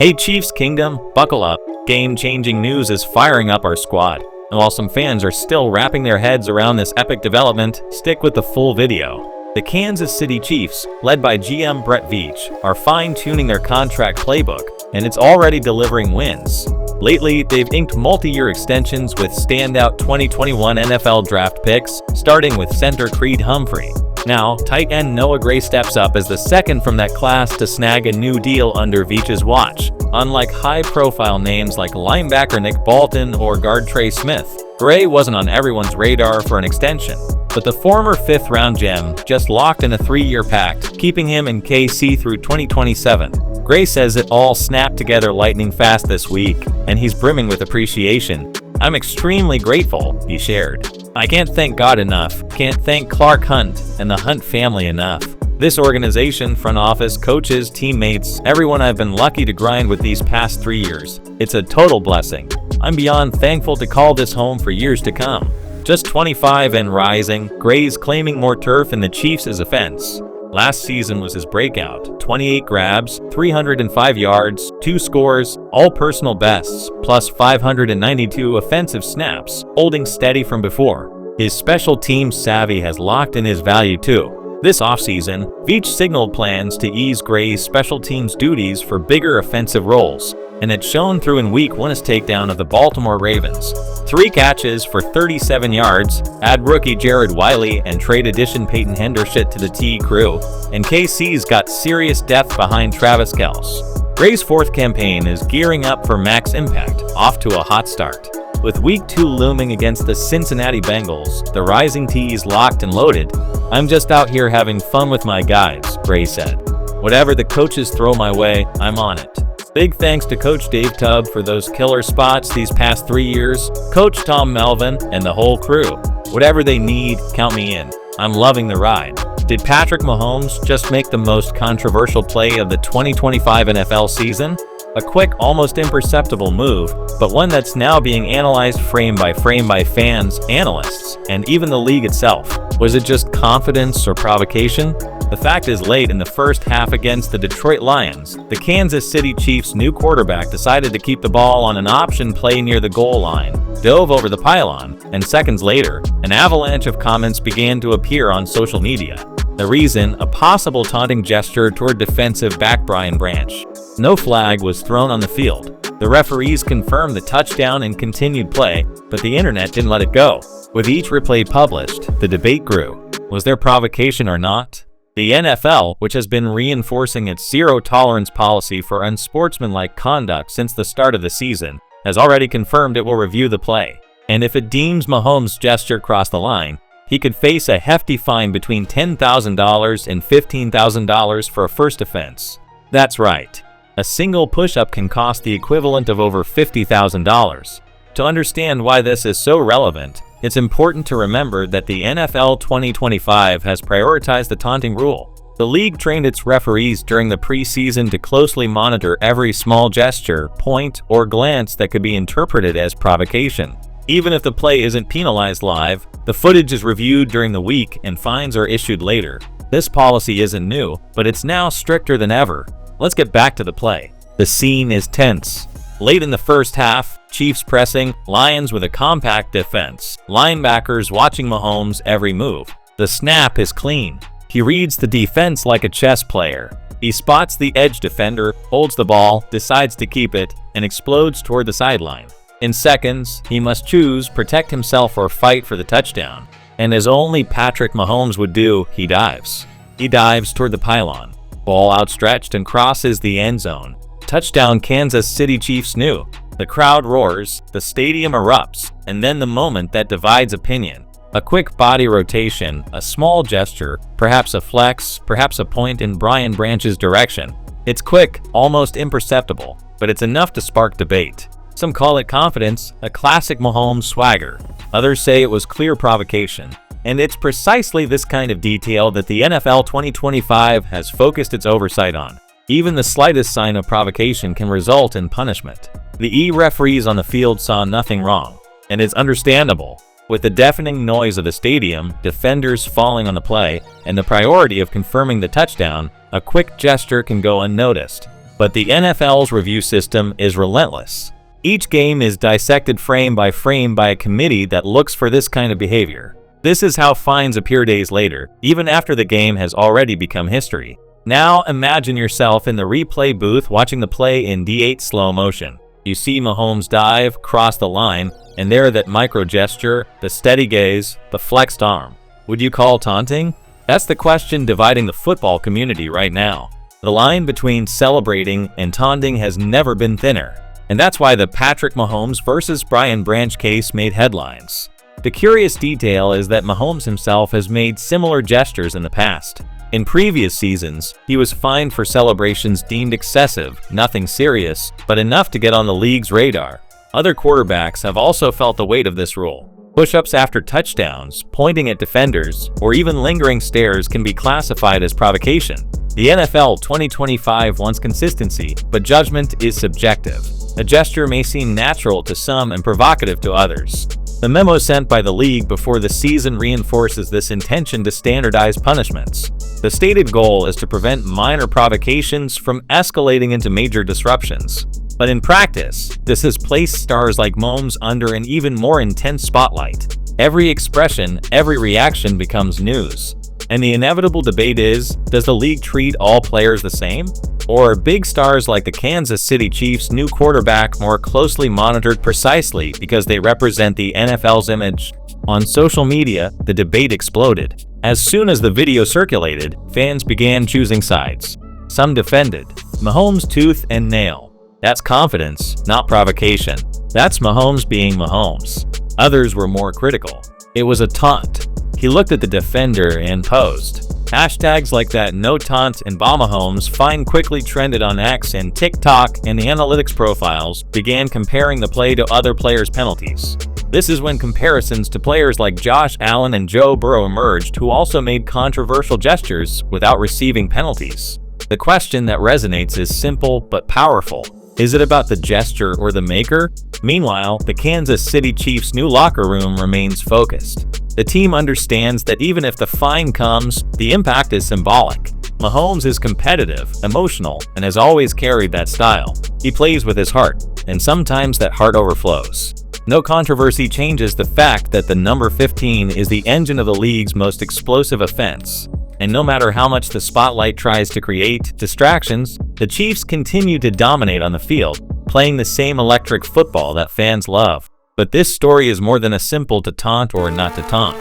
Hey Chiefs Kingdom, buckle up. Game-changing news is firing up our squad. And while some fans are still wrapping their heads around this epic development, stick with the full video. The Kansas City Chiefs, led by GM Brett Veach, are fine-tuning their contract playbook, and it's already delivering wins. Lately, they've inked multi-year extensions with standout 2021 NFL draft picks, starting with center Creed Humphrey. Now, tight end Noah Gray steps up as the second from that class to snag a new deal under Veach's watch. Unlike high-profile names like linebacker Nick Bolton or guard Trey Smith, Gray wasn't on everyone's radar for an extension. But the former fifth-round gem just locked in a 3-year pact, keeping him in KC through 2027. Gray says it all snapped together lightning fast this week, and he's brimming with appreciation. "I'm extremely grateful," he shared. "I can't thank God enough, can't thank Clark Hunt and the Hunt family enough. This organization, front office, coaches, teammates, everyone I've been lucky to grind with these past 3 years. It's a total blessing. I'm beyond thankful to call this home for years to come." Just 25 and rising, Gray's claiming more turf in the Chiefs' offense. Last season was his breakout. 28 grabs, 305 yards, 2 scores, all personal bests, plus 592 offensive snaps, holding steady from before. His special teams savvy has locked in his value too. This offseason, Veach signaled plans to ease Gray's special teams duties for bigger offensive roles, and it's shown through in Week 1's takedown of the Baltimore Ravens. 3 catches for 37 yards, add rookie Jared Wiley and trade addition Peyton Hendershot to the T crew, and KC's got serious depth behind Travis Kelce. Gray's 4th campaign is gearing up for max impact, off to a hot start. With Week 2 looming against the Cincinnati Bengals, the Rising T's locked and loaded. "I'm just out here having fun with my guys," Gray said. "Whatever the coaches throw my way, I'm on it. Big thanks to Coach Dave Tubb for those killer spots these past 3 years, Coach Tom Melvin, and the whole crew. Whatever they need, count me in. I'm loving the ride." Did Patrick Mahomes just make the most controversial play of the 2025 NFL season? A quick, almost imperceptible move, but one that's now being analyzed frame by fans, analysts, and even the league itself. Was it just confidence or provocation? The fact is, late in the first half against the Detroit Lions, the Kansas City Chiefs' new quarterback decided to keep the ball on an option play near the goal line, dove over the pylon, and seconds later, an avalanche of comments began to appear on social media. The reason, a possible taunting gesture toward defensive back Brian Branch. No flag was thrown on the field. The referees confirmed the touchdown and continued play, but the internet didn't let it go. With each replay published, the debate grew. Was there provocation or not? The NFL, which has been reinforcing its zero-tolerance policy for unsportsmanlike conduct since the start of the season, has already confirmed it will review the play. And if it deems Mahomes' gesture crossed the line, he could face a hefty fine between $10,000 and $15,000 for a first offense. That's right. A single push-up can cost the equivalent of over $50,000. To understand why this is so relevant, it's important to remember that the NFL 2025 has prioritized the taunting rule. The league trained its referees during the preseason to closely monitor every small gesture, point, or glance that could be interpreted as provocation. Even if the play isn't penalized live, the footage is reviewed during the week and fines are issued later. This policy isn't new, but it's now stricter than ever. Let's get back to the play. The scene is tense. Late in the first half, Chiefs pressing, Lions with a compact defense, linebackers watching Mahomes' every move. The snap is clean. He reads the defense like a chess player. He spots the edge defender, holds the ball, decides to keep it, and explodes toward the sideline. In seconds, he must choose, protect himself or fight for the touchdown. And as only Patrick Mahomes would do, he dives. He dives toward the pylon. Ball outstretched and crosses the end zone. Touchdown Kansas City Chiefs knew. The crowd roars, the stadium erupts, and then the moment that divides opinion. A quick body rotation, a small gesture, perhaps a flex, perhaps a point in Brian Branch's direction. It's quick, almost imperceptible, but it's enough to spark debate. Some call it confidence, a classic Mahomes swagger. Others say it was clear provocation. And it's precisely this kind of detail that the NFL 2025 has focused its oversight on. Even the slightest sign of provocation can result in punishment. The referees on the field saw nothing wrong, and it's understandable. With the deafening noise of the stadium, defenders falling on the play, and the priority of confirming the touchdown, a quick gesture can go unnoticed. But the NFL's review system is relentless. Each game is dissected frame by frame by a committee that looks for this kind of behavior. This is how fines appear days later, even after the game has already become history. Now imagine yourself in the replay booth watching the play in D8 slow motion. You see Mahomes dive, cross the line, and there that micro gesture, the steady gaze, the flexed arm. Would you call taunting? That's the question dividing the football community right now. The line between celebrating and taunting has never been thinner. And that's why the Patrick Mahomes versus Brian Branch case made headlines. The curious detail is that Mahomes himself has made similar gestures in the past. In previous seasons, he was fined for celebrations deemed excessive, nothing serious, but enough to get on the league's radar. Other quarterbacks have also felt the weight of this rule. Push-ups after touchdowns, pointing at defenders, or even lingering stares can be classified as provocation. The NFL 2025 wants consistency, but judgment is subjective. A gesture may seem natural to some and provocative to others. The memo sent by the league before the season reinforces this intention to standardize punishments. The stated goal is to prevent minor provocations from escalating into major disruptions. But in practice, this has placed stars like Mahomes under an even more intense spotlight. Every expression, every reaction becomes news. And the inevitable debate is, does the league treat all players the same? Or are big stars like the Kansas City Chiefs' new quarterback more closely monitored precisely because they represent the NFL's image? On social media, the debate exploded. As soon as the video circulated, fans began choosing sides. Some defended Mahomes tooth and nail. That's confidence, not provocation. That's Mahomes being Mahomes. Others were more critical. It was a taunt. He looked at the defender and posed. Hashtags like that no taunt and Mahomes fine quickly trended on X and TikTok, and the analytics profiles began comparing the play to other players' penalties. This is when comparisons to players like Josh Allen and Joe Burrow emerged, who also made controversial gestures without receiving penalties. The question that resonates is simple but powerful. Is it about the gesture or the maker? Meanwhile, the Kansas City Chiefs' new locker room remains focused. The team understands that even if the fine comes, the impact is symbolic. Mahomes is competitive, emotional, and has always carried that style. He plays with his heart, and sometimes that heart overflows. No controversy changes the fact that the number 15 is the engine of the league's most explosive offense. And no matter how much the spotlight tries to create distractions, the Chiefs continue to dominate on the field, playing the same electric football that fans love. But this story is more than a simple to taunt or not to taunt.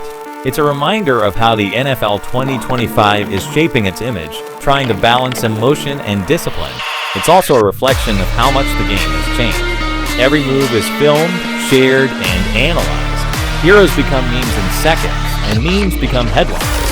It's a reminder of how the NFL 2025 is shaping its image, trying to balance emotion and discipline. It's also a reflection of how much the game has changed. Every move is filmed, shared, and analyzed. Heroes become memes in seconds, and memes become headlines.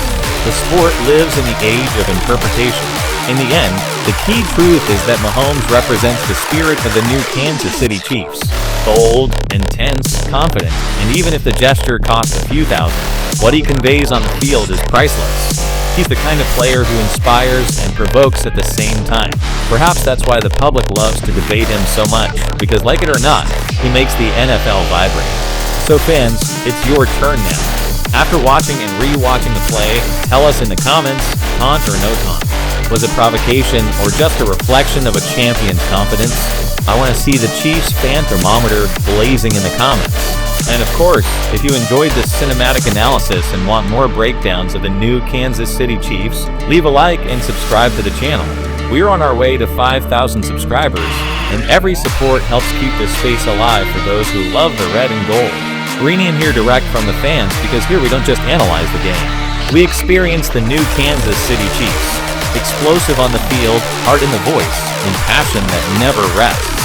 The sport lives in the age of interpretation. In the end, the key truth is that Mahomes represents the spirit of the new Kansas City Chiefs. Bold, intense, confident, and even if the gesture costs a few thousand, what he conveys on the field is priceless. He's the kind of player who inspires and provokes at the same time. Perhaps that's why the public loves to debate him so much, because like it or not, he makes the NFL vibrate. So fans, it's your turn now. After watching and re-watching the play, tell us in the comments, taunt or no taunt. Was it provocation or just a reflection of a champion's confidence? I want to see the Chiefs fan thermometer blazing in the comments. And of course, if you enjoyed this cinematic analysis and want more breakdowns of the new Kansas City Chiefs, leave a like and subscribe to the channel. We're on our way to 5,000 subscribers, and every support helps keep this space alive for those who love the red and gold. Bringing in here direct from the fans, because here we don't just analyze the game. We experience the new Kansas City Chiefs. Explosive on the field, heart in the voice, and passion that never rests.